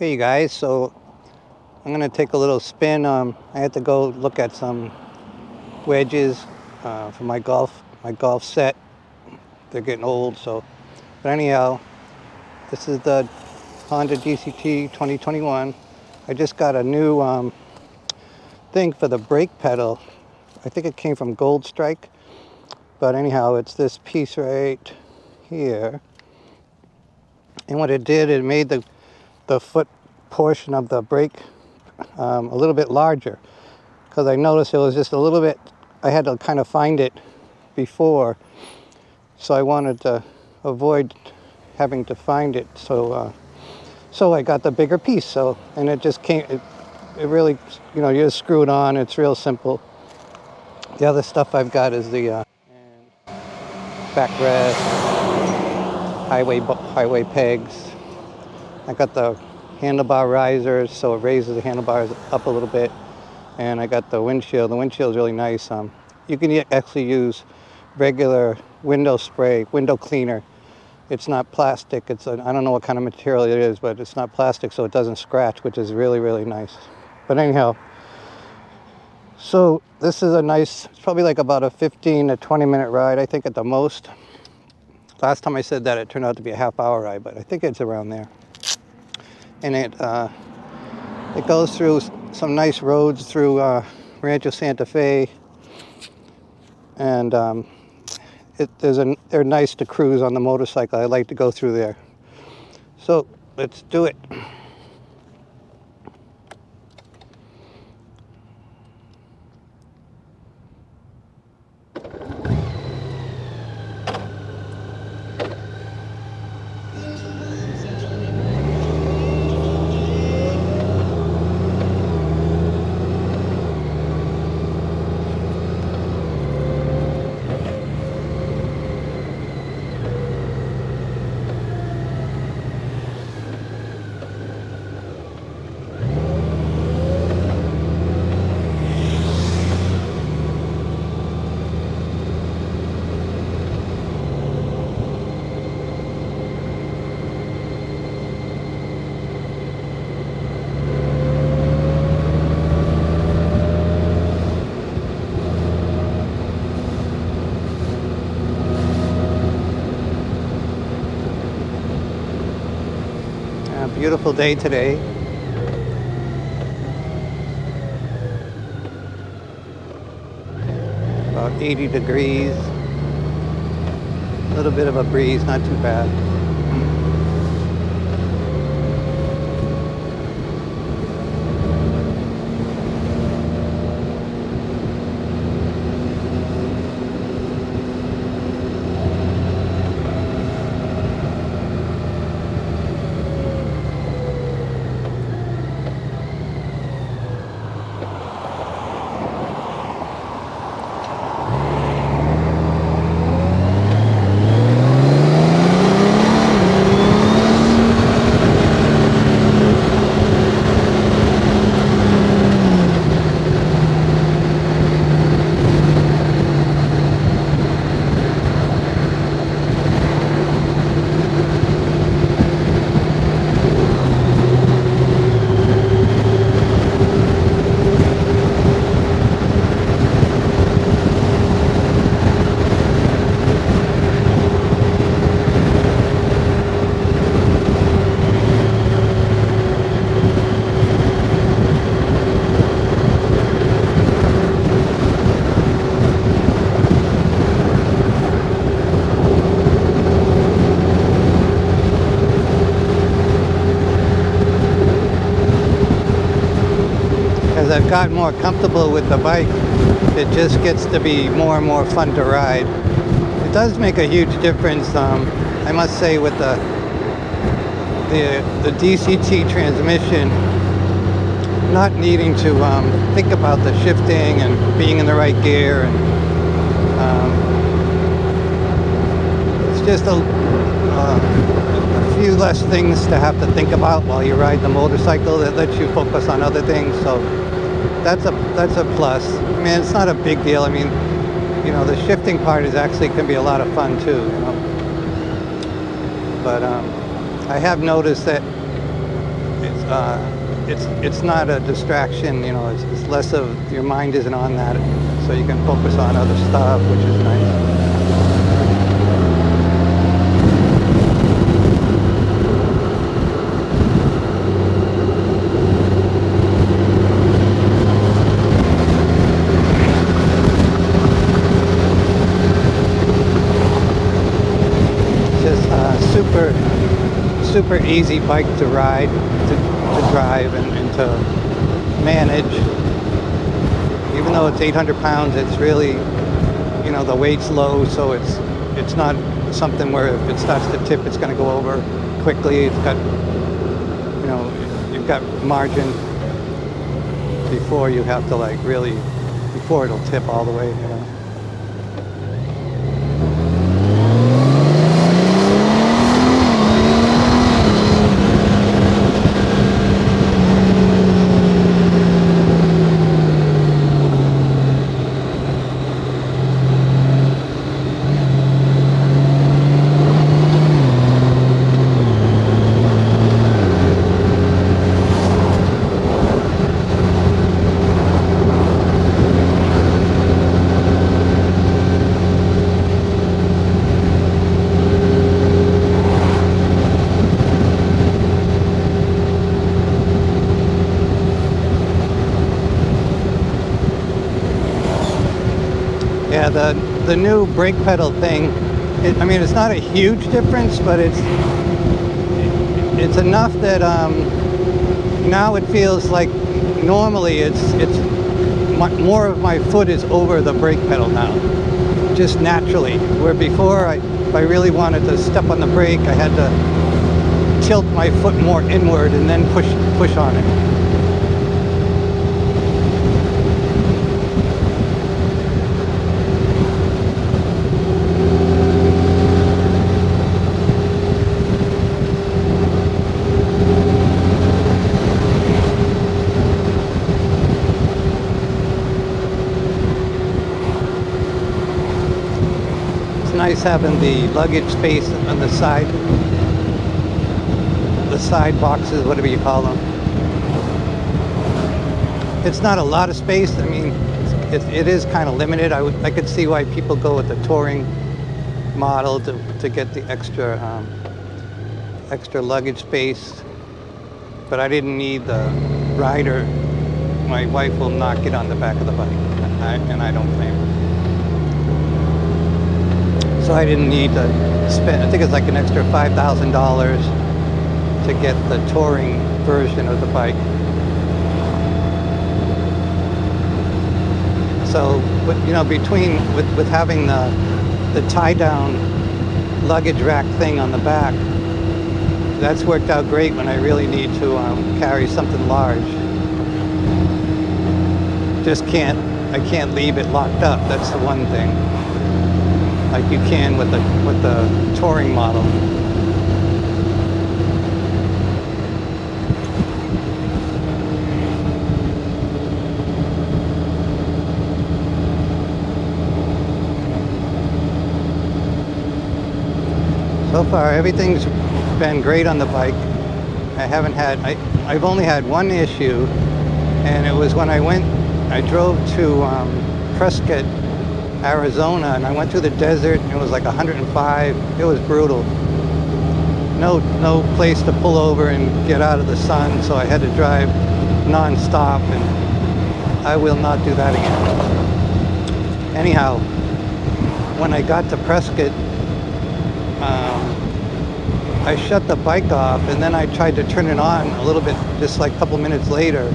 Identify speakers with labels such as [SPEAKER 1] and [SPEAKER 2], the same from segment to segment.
[SPEAKER 1] Hey you guys, so I'm gonna take a little spin. I had to go look at some wedges for my golf set. They're getting old, so. But anyhow, this is the Honda DCT 2021. I just got a new thing for the brake pedal. I think it came from Gold Strike, but anyhow, it's this piece right here. And what it did, it made the foot portion of the brake a little bit larger, because I noticed it was just a little bit, I had to kind of find it before, so I wanted to avoid having to find it, so I got the bigger piece. And it just came, it really, you just screw it on. It's real simple. The other stuff I've got is the backrest, highway pegs. I got the handlebar risers, so it raises the handlebars up a little bit. And I got the windshield. The windshield is really nice. You can actually use regular window spray, window cleaner. It's not plastic. I don't know what kind of material it is, but it's not plastic, so it doesn't scratch, which is really, really nice. But anyhow, so this is it's probably like about a 15 to 20 minute ride, I think, at the most. Last time I said that, it turned out to be a half-hour ride, but I think it's around there. And it goes through some nice roads through Rancho Santa Fe, and they're nice to cruise on the motorcycle. I like to go through there. So let's do it. Beautiful day today. About 80 degrees. A little bit of a breeze, not too bad. As I've gotten more comfortable with the bike, it just gets to be more and more fun to ride. It does make a huge difference, I must say, with the DCT transmission, not needing to think about the shifting and being in the right gear, and it's just a few less things to have to think about while you ride the motorcycle. That lets you focus on other things, so that's a plus. I mean, it's not a big deal. I mean, the shifting part can be a lot of fun too, But I have noticed that it's not a distraction, you know, it's less of, your mind isn't on that, so you can focus on other stuff, which is nice. Super easy bike to ride, to drive, and to manage. Even though it's 800 pounds, it's really, you know, the weight's low, so it's not something where if it starts to tip, it's going to go over quickly. It's got, you know, you've got margin before you have to like really, before it'll tip all the way, you know. Yeah, the new brake pedal thing, I mean, it's not a huge difference, but it's enough that now it feels like normally it's more of my foot is over the brake pedal now, just naturally. Where before, if I really wanted to step on the brake, I had to tilt my foot more inward and then push on it. Nice having the luggage space on the side boxes, whatever you call them. It's not a lot of space. I mean, it is kind of limited. I could see why people go with the touring model to get the extra luggage space, but I didn't need the rider. My wife will not get on the back of the bike, and I don't blame her. So I didn't need to spend, I think it's like an extra $5,000 to get the touring version of the bike. So, you know, with having the tie-down luggage rack thing on the back, that's worked out great when I really need to carry something large. I can't leave it locked up. That's the one thing. Like you can with the touring model. So far, everything's been great on the bike. I've only had one issue, and it was when I drove to Prescott, Arizona, and I went through the desert, and it was like 105. It was brutal. No place to pull over and get out of the sun, so I had to drive non-stop, and I will not do that again. Anyhow, when I got to Prescott, I shut the bike off, and then I tried to turn it on a little bit, just like a couple minutes later,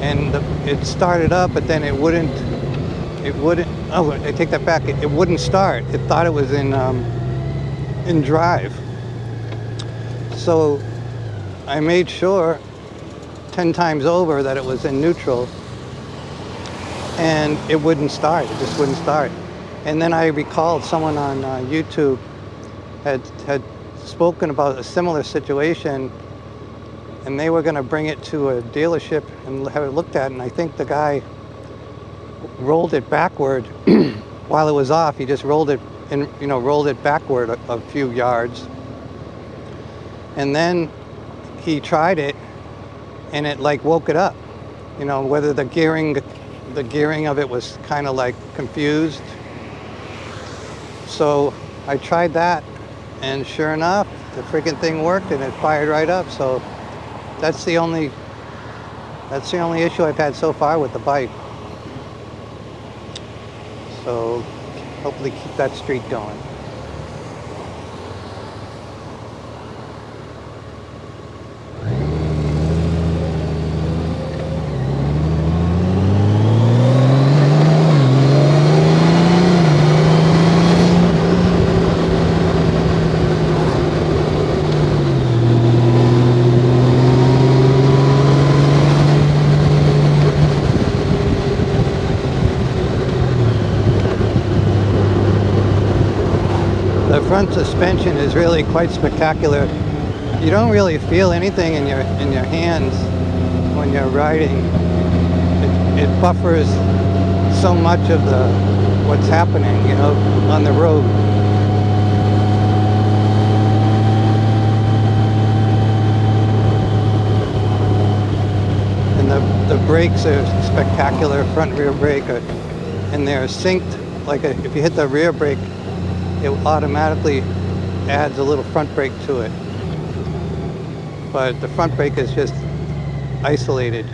[SPEAKER 1] and it started up, but then it wouldn't, oh, I take that back, it wouldn't start. It thought it was in drive. So I made sure 10 times over that it was in neutral, and it wouldn't start. It just wouldn't start. And then I recalled someone on YouTube had spoken about a similar situation, and they were going to bring it to a dealership and have it looked at, and I think the guy rolled it backward while it was off. He just rolled it backward a few yards, and then he tried it, and it like woke it up. You know, whether the gearing of it was kind of like confused. So I tried that, and sure enough, the freaking thing worked and it fired right up. So that's the only issue I've had so far with the bike. So hopefully keep that streak going. The front suspension is really quite spectacular. You don't really feel anything in your hands when you're riding. It buffers so much of what's happening, you know, on the road. And the brakes are spectacular, front rear brake, and they're synced. Like if you hit the rear brake, it automatically adds a little front brake to it. But the front brake is just isolated.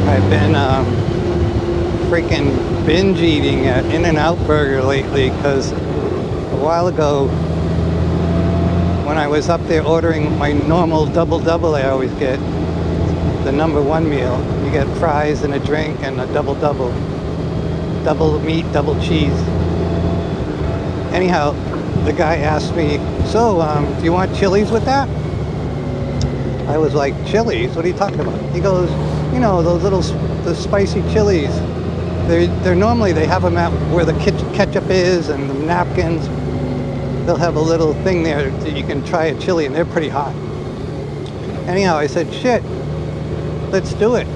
[SPEAKER 1] I've been freaking binge eating at In-N-Out Burger lately, because a while ago when I was up there ordering my normal double I always get, the #1 meal, you get fries and a drink and a double meat, double cheese. Anyhow, the guy asked me, so do you want chilies with that? I was like, chilies? What are you talking about? He goes, you know, the spicy chilies. They're normally, they have them out where the ketchup is and the napkins. They'll have a little thing there that you can try a chili, and they're pretty hot. Anyhow, I said, shit, let's do it.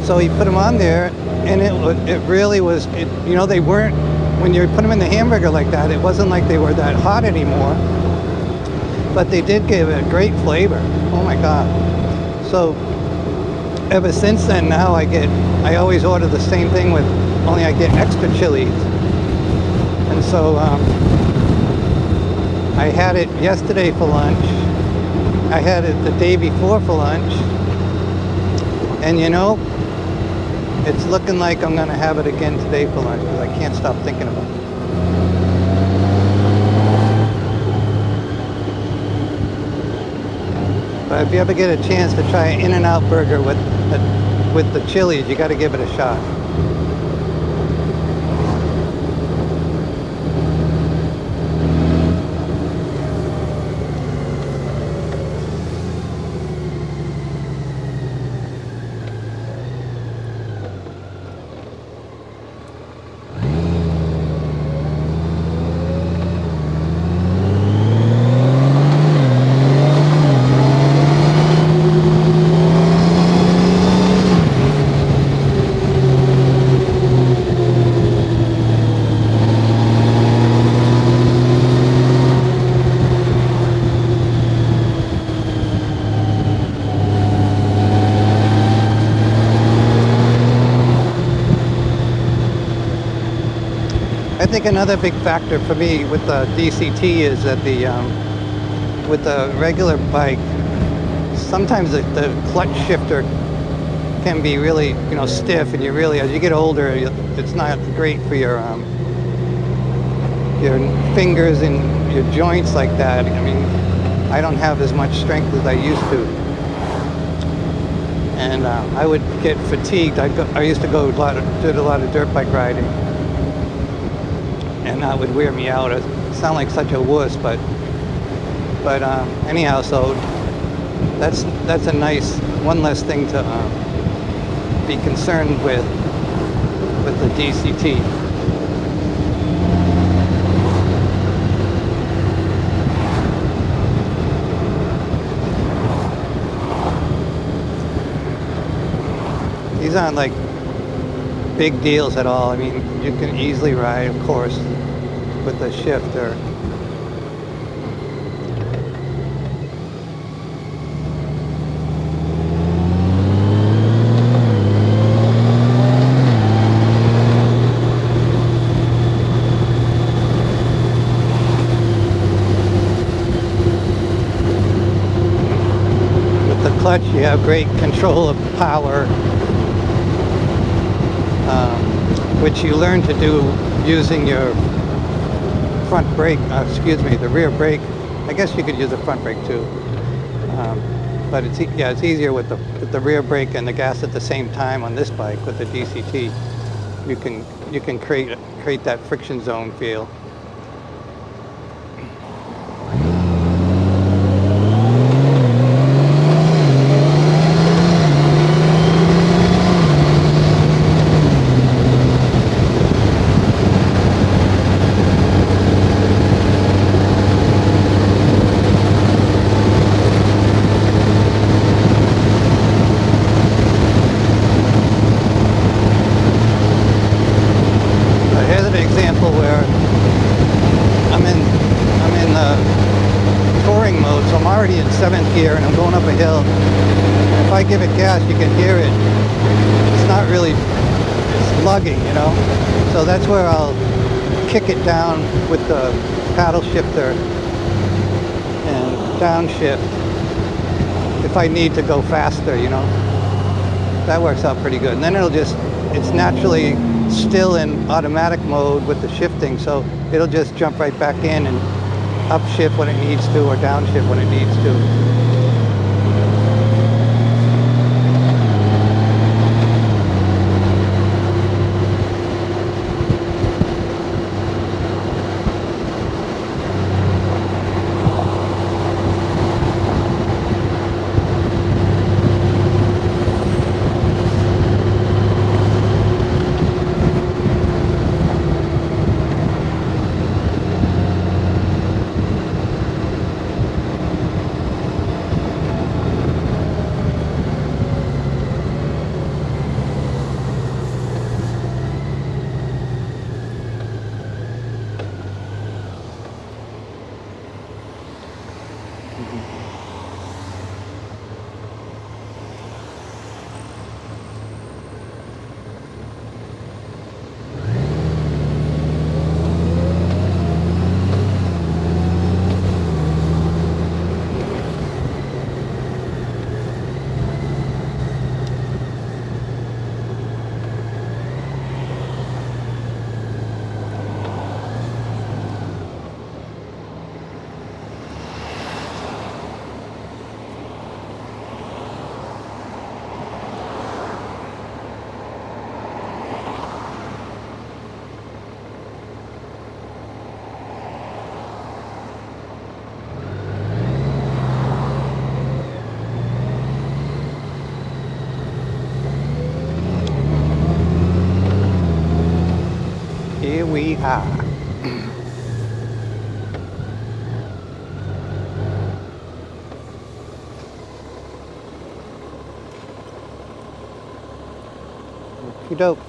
[SPEAKER 1] So he put them on there, and it really was, you know, they weren't, when you put them in the hamburger like that, it wasn't like they were that hot anymore. But they did give it a great flavor. Oh my God. So ever since then, now I always order the same thing, with only I get extra chilies. And so I had it yesterday for lunch. I had it the day before for lunch. And you know, it's looking like I'm gonna have it again today for lunch, because I can't stop thinking about it. But if you ever get a chance to try an In-N-Out burger with the chilies, you got to give it a shot. think another big factor for me with the DCT is that with the regular bike, sometimes the clutch shifter can be really, stiff, and as you get older, it's not great for your fingers and your joints like that. I mean, I don't have as much strength as I used to, and I would get fatigued. I used to did a lot of dirt bike riding, and that would wear me out. I sound like such a wuss, but anyhow, so that's a nice one less thing to be concerned with the DCT. These aren't like big deals at all. I mean, you can easily ride, of course, with the shifter. With the clutch, you have great control of power, which you learn to do using your front brake, the rear brake. I guess you could use the front brake too, but it's easier with the rear brake and the gas at the same time on this bike. With the DCT, you can create that friction zone feel. Where I'm in touring mode, so I'm already in 7th gear and I'm going up a hill. If I give it gas, you can hear it. It's not really, it's lugging, So that's where I'll kick it down with the paddle shifter and downshift if I need to go faster, That works out pretty good. And then it's naturally still in automatic mode with the shifting, so it'll just jump right back in and upshift when it needs to or downshift when it needs to. Here we are. Okey doke.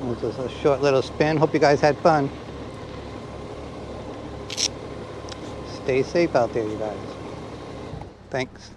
[SPEAKER 1] This is a short little spin. Hope you guys had fun. Stay safe out there, you guys. Thanks.